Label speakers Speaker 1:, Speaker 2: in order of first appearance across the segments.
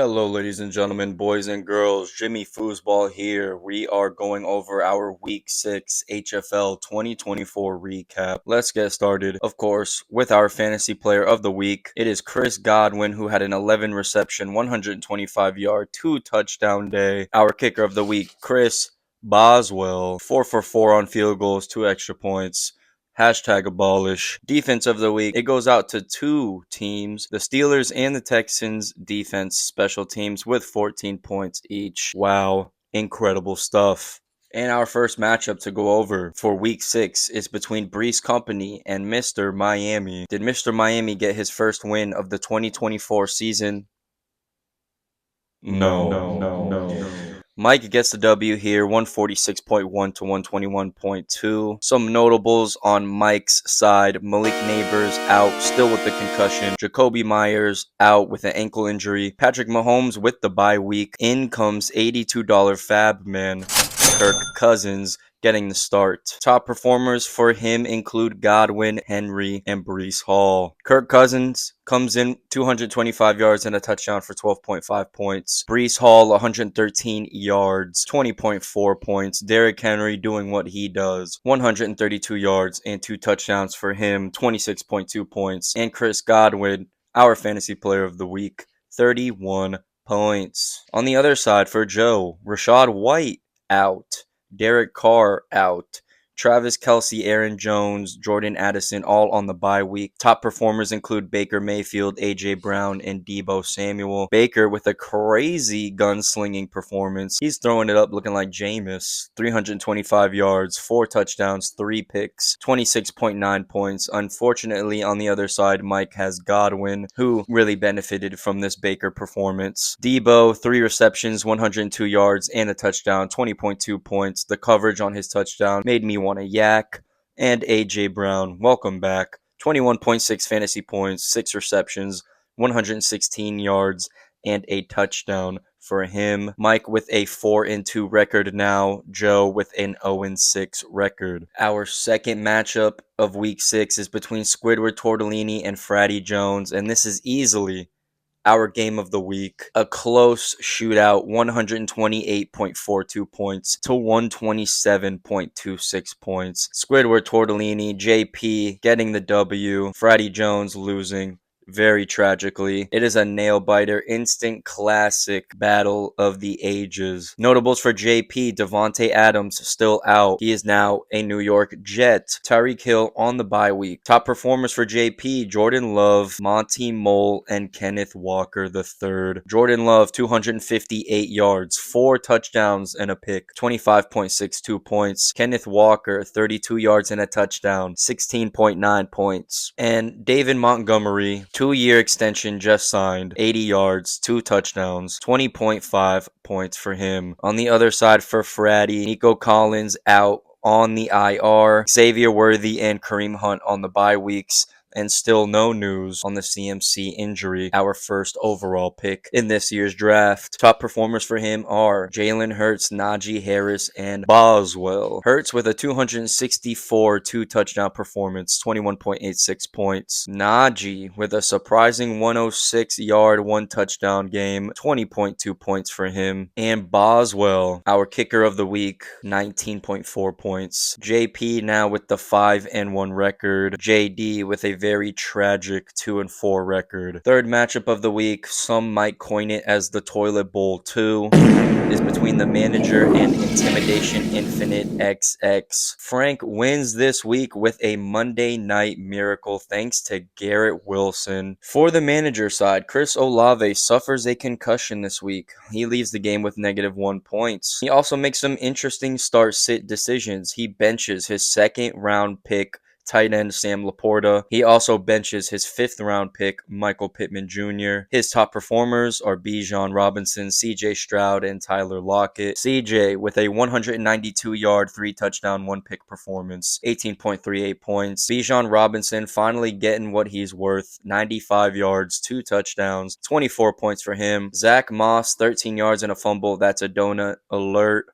Speaker 1: Hello, ladies and gentlemen, boys and girls. Jimmy Foosball here. We are going over our Week 6 HFL 2024 recap. Let's get started, of course, with our fantasy player of the week. It is Chris Godwin, who had an 11 reception, 125-yard, 2-touchdown day. Our kicker of the week, Chris Boswell, 4 for 4 on field goals, 2 extra points. Hashtag abolish. Defense of the week. It goes out to two teams, the Steelers and the Texans defense special teams with 14 points each. Wow. Incredible stuff. And our first matchup to go over for week 6 is between Brees Company and Mr. Miami. Did Mr. Miami get his first win of the 2024 season? No. Mike gets the W here, 146.1 to 121.2. Some notables on Mike's side. Malik Neighbors out, still with the concussion. Jacoby Myers out with an ankle injury. Patrick Mahomes with the bye week. In comes $82 Fab Man, Kirk Cousins, getting the start. Top performers for him include Godwin, Henry, and Brees Hall. Kirk Cousins comes in 225 yards and a touchdown for 12.5 points. Brees Hall, 113 yards, 20.4 points. Derrick Henry doing what he does, 132 yards and 2 touchdowns for him, 26.2 points. And Chris Godwin, our fantasy player of the week, 31 points. On the other side for Joe, Rachaad White out. Derek Carr out. Travis Kelce, Aaron Jones, Jordan Addison all on the bye week. Top performers include Baker Mayfield, A.J. Brown, and Deebo Samuel. Baker with a crazy gunslinging performance. He's throwing it up looking like Jameis. 325 yards, 4 touchdowns, 3 picks, 26.9 points. Unfortunately, on the other side, Mike has Godwin, who really benefited from this Baker performance. Deebo, 3 receptions, 102 yards, and a touchdown, 20.2 points. The coverage on his touchdown made me want a yak. And AJ Brown, welcome back. 21.6 fantasy points, 6 receptions, 116 yards, and a touchdown for him. Mike with a 4-2 record now. Joe with an 0-6 record. Our second matchup of week 6 is between Squidward Tortellini and Fratty Jones, and this is easily our game of the week. A close shootout, 128.42 points to 127.26 points. Squidward Tortellini, JP getting the W. Fratty Jones losing very tragically. It is a nail-biter, instant classic battle of the ages. Notables for JP, Devontae Adams still out. He is now a New York Jet. Tyreek Hill on the bye week. Top performers for JP, Jordan Love, Monty Mole, and Kenneth Walker III. Jordan Love, 258 yards, 4 touchdowns and a pick, 25.62 points. Kenneth Walker, 32 yards and a touchdown, 16.9 points. And David Montgomery, 2-year extension just signed, 80 yards, 2 touchdowns, 20.5 points for him. On the other side for Fratty, Nico Collins out on the IR, Xavier Worthy and Kareem Hunt on the bye weeks. And still no news on the CMC injury, our first overall pick in this year's draft. Top performers for him are Jalen Hurts, Najee Harris, and Boswell. Hurts with a 264 2-touchdown performance, 21.86 points. Najee with a surprising 106-yard, 1-touchdown game, 20.2 points for him. And Boswell, our kicker of the week, 19.4 points. JP now with the 5-1 record. JD with a very tragic 2-4 record. Third matchup of the week, some might coin it as the Toilet Bowl 2, is between the manager and Intimidation Infinite XX. Frank wins this week with a Monday Night Miracle thanks to Garrett Wilson. For the manager side, Chris Olave suffers a concussion this week. He leaves the game with -1 points. He also makes some interesting start-sit decisions. He benches his second-round pick tight end Sam Laporta. He also benches his 5th-round pick, Michael Pittman Jr. His top performers are Bijan Robinson, CJ Stroud, and Tyler Lockett. CJ with a 192-yard, 3-touchdown, 1-pick performance, 18.38 points. Bijan Robinson finally getting what he's worth, 95 yards, 2 touchdowns, 24 points for him. Zach Moss, 13 yards and a fumble. That's a donut alert.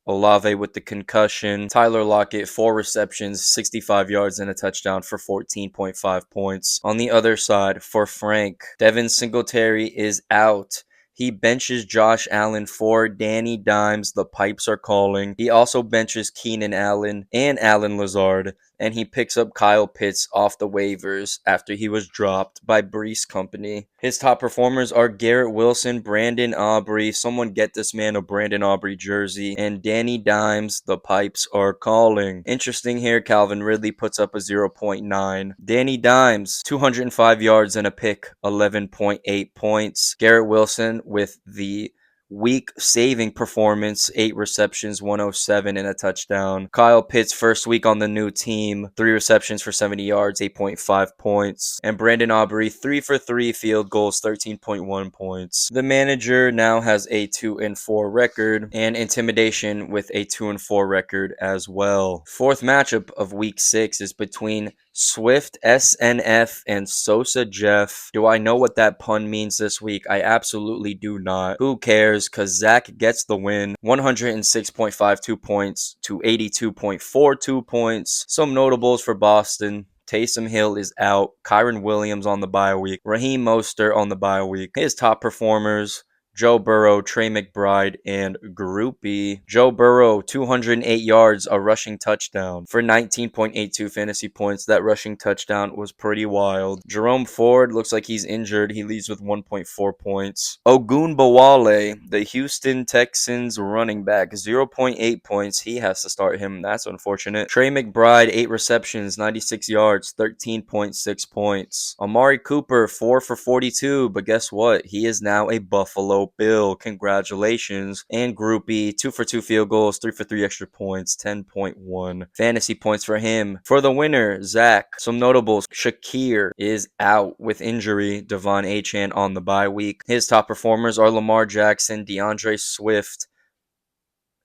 Speaker 1: Olave with the concussion. Tyler Lockett, 4 receptions, 65 yards and a touchdown for 14.5 points. On the other side, for Frank, Devin Singletary is out. He benches Josh Allen for Danny Dimes. The pipes are calling. He also benches Keenan Allen and Allen Lazard. And he picks up Kyle Pitts off the waivers after he was dropped by Brees Company. His top performers are Garrett Wilson, Brandon Aubrey. Someone get this man a Brandon Aubrey jersey. And Danny Dimes. The pipes are calling. Interesting here, Calvin Ridley puts up a 0.9. Danny Dimes, 205 yards and a pick, 11.8 points. Garrett Wilson with the week saving performance, 8 receptions, 107 and a touchdown. Kyle Pitts, first week on the new team, 3 receptions for 70 yards, 8.5 points. And Brandon Aubrey, 3 for 3 field goals, 13.1 points. The manager now has a 2-4 record, and Intimidation with a 2-4 record as well. Fourth matchup of week 6 is between Swift SNF and Sosa Jeff. Do I know what that pun means this week? I absolutely do not. Who cares? Because Zach gets the win. 106.52 points to 82.42 points. Some notables for Boston. Taysom Hill is out. Kyron Williams on the bye week. Raheem Mostert on the bye week. His top performers: Joe Burrow, Trey McBride, and Groupie. Joe Burrow, 208 yards, a rushing touchdown for 19.82 fantasy points. That rushing touchdown was pretty wild. Jerome Ford looks like he's injured. He leads with 1.4 points. Ogunbowale, the Houston Texans running back, 0.8 points. He has to start him. That's unfortunate. Trey McBride, 8 receptions, 96 yards, 13.6 points. Amari Cooper, 4 for 42, but guess what? He is now a Buffalo Bill. Congratulations. And Groupie, 2 for 2 field goals, 3 for 3 extra points, 10.1 fantasy points for him. For the winner, Zach, some notables: Shakir is out with injury. Devon Achane on the bye week. His top performers are Lamar Jackson, DeAndre Swift,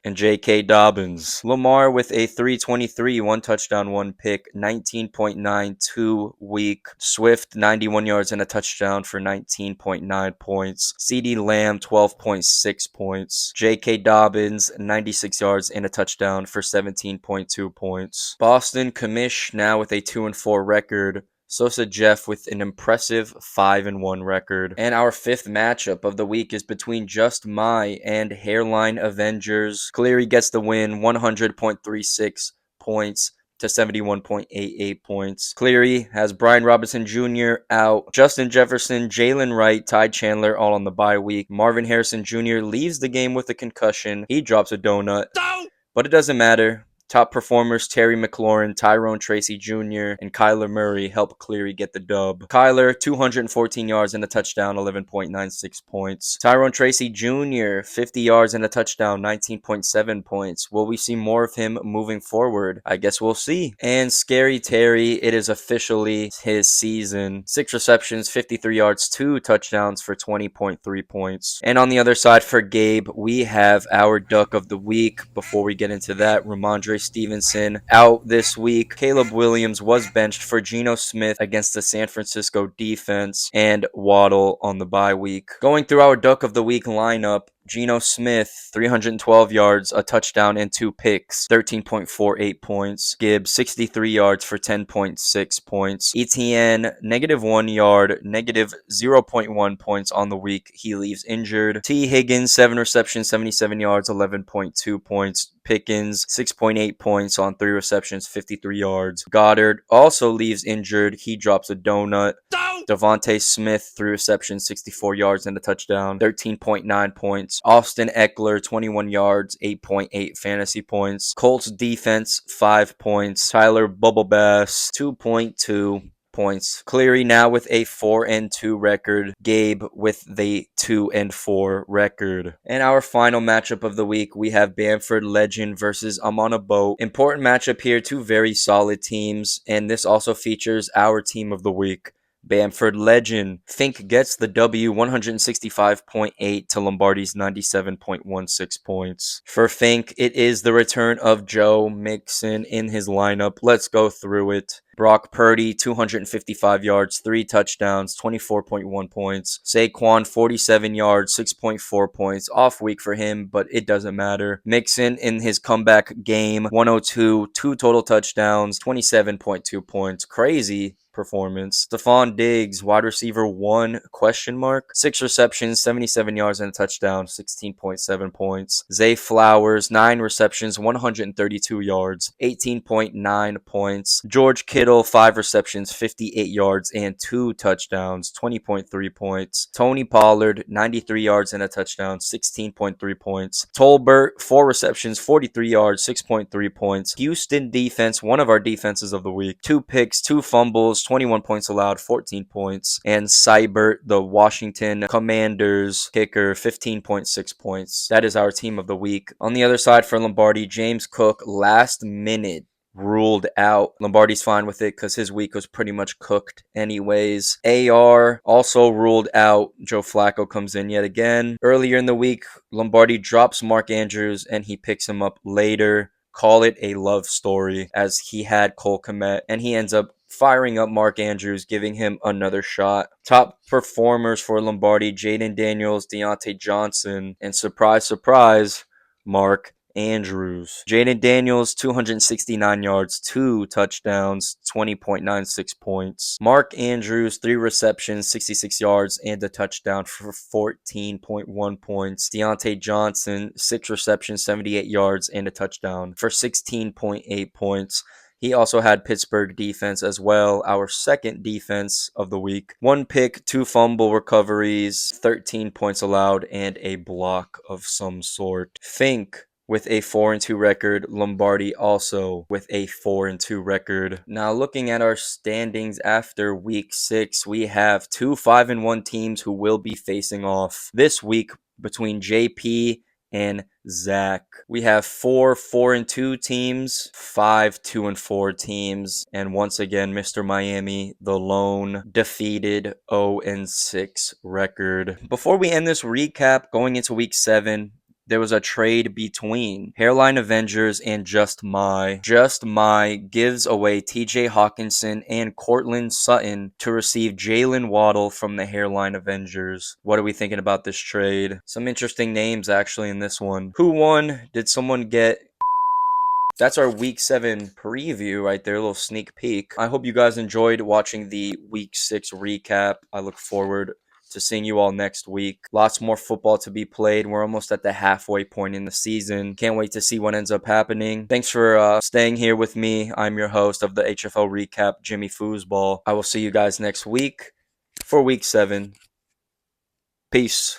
Speaker 1: and J.K. Dobbins. Lamar with a 323, 1 touchdown, 1 pick, 19.92 week. Swift, 91 yards and a touchdown for 19.9 points. CeeDee Lamb, 12.6 points. J.K. Dobbins, 96 yards and a touchdown for 17.2 points. Boston Commish now with a 2-4 record. Sosa Jeff with an impressive 5-1 record. And our fifth matchup of the week is between Just My and Hairline Avengers. Cleary gets the win, 100.36 points to 71.88 points. Cleary has Brian Robinson Jr. out, Justin Jefferson, Jalen Wright, Ty Chandler all on the bye week. Marvin Harrison Jr. leaves the game with a concussion. He drops a donut, but it doesn't matter. Top performers Terry McLaurin, Tyrone Tracy Jr., and Kyler Murray help Cleary get the dub. Kyler, 214 yards and a touchdown, 11.96 points. Tyrone Tracy Jr., 50 yards and a touchdown, 19.7 points. Will we see more of him moving forward? I guess we'll see. And Scary Terry, it is officially his season. 6 receptions, 53 yards, 2 touchdowns for 20.3 points. And on the other side for Gabe, we have our duck of the week. Before we get into that, Ramondre Stevenson out this week. Caleb Williams was benched for Geno Smith against the San Francisco defense, and Waddle on the bye week. Going through our Duck of the Week lineup, Geno Smith, 312 yards, a touchdown, and 2 picks, 13.48 points. Gibbs, 63 yards for 10.6 points. ETN, -1 yard, -0.1 points on the week. He leaves injured. T. Higgins, 7 receptions, 77 yards, 11.2 points. Pickens, 6.8 points on 3 receptions, 53 yards. Goddard also leaves injured. He drops a donut. Devontae Smith, 3 receptions, 64 yards and a touchdown, 13.9 points. Austin Eckler, 21 yards, 8.8 fantasy points. Colts defense, 5 points. Tyler Bubble Bass, 2.2 points. Cleary now with a 4-2 record. Gabe with the 2-4 record. And our final matchup of the week, we have Bamford Legend versus I'm on a Boat. Important matchup here, 2 very solid teams, and this also features our team of the week, Bamford Legend. Fink gets the W, 165.8 to Lombardi's 97.16 points. For Fink, it is the return of Joe Mixon in his lineup. Let's go through it. Brock Purdy, 255 yards, 3 touchdowns, 24.1 points. Saquon, 47 yards, 6.4 points. Off week for him, but it doesn't matter. Mixon in his comeback game, 102, 2 total touchdowns, 27.2 points. Crazy performance. Stephon Diggs, wide receiver 1, question mark. 6 receptions, 77 yards and a touchdown, 16.7 points. Zay Flowers, 9 receptions, 132 yards, 18.9 points. George Kittle, 5 receptions, 58 yards and 2 touchdowns, 20.3 points. Tony Pollard, 93 yards and a touchdown, 16.3 points. Tolbert, 4 receptions, 43 yards, 6.3 points. Houston defense, one of our defenses of the week. 2 picks, 2 fumbles, 21 points allowed, 14 points. And Seibert, the Washington Commanders kicker, 15.6 points. That is our team of the week. On the other side for Lombardi, James Cook, last minute ruled out. Lombardi's fine with it because his week was pretty much cooked anyways. AR also ruled out. Joe Flacco comes in yet again. Earlier in the week, Lombardi drops Mark Andrews and he picks him up later. Call it a love story, as he had Cole Kmet and he ends up firing up Mark Andrews, giving him another shot. Top performers for Lombardi, Jaden Daniels, Deontay Johnson, and surprise, surprise, Mark Andrews. Jaden Daniels, 269 yards, 2 touchdowns, 20.96 points. Mark Andrews, 3 receptions, 66 yards, and a touchdown for 14.1 points. Deontay Johnson, 6 receptions, 78 yards, and a touchdown for 16.8 points. He also had Pittsburgh defense as well, our second defense of the week. 1 pick, 2 fumble recoveries, 13 points allowed, and a block of some sort. Fink with a 4-2 record. Lombardi also with a 4-2 record. Now looking at our standings after week 6, we have 2 5-1 teams who will be facing off this week between JP and Zach. We have 4 4-2 teams, 5 2-4 teams, and once again, Mr. Miami, the lone defeated 0-6 record. Before we end this recap, going into week 7, there was a trade between Hairline Avengers and Just My. Just My gives away TJ Hawkinson and Cortland Sutton to receive Jalen Waddle from the Hairline Avengers. What are we thinking about this trade? Some interesting names actually in this one. Who won? Did someone get? That's our week 7 preview right there, a little sneak peek. I hope you guys enjoyed watching the week 6 recap. I look forward to seeing you all next week. Lots more football to be played. We're almost at the halfway point in the season. Can't wait to see what ends up happening. Thanks for staying here with me. I'm your host of the HFL Recap, Jimmy Foosball. I will see you guys next week for week 7. Peace.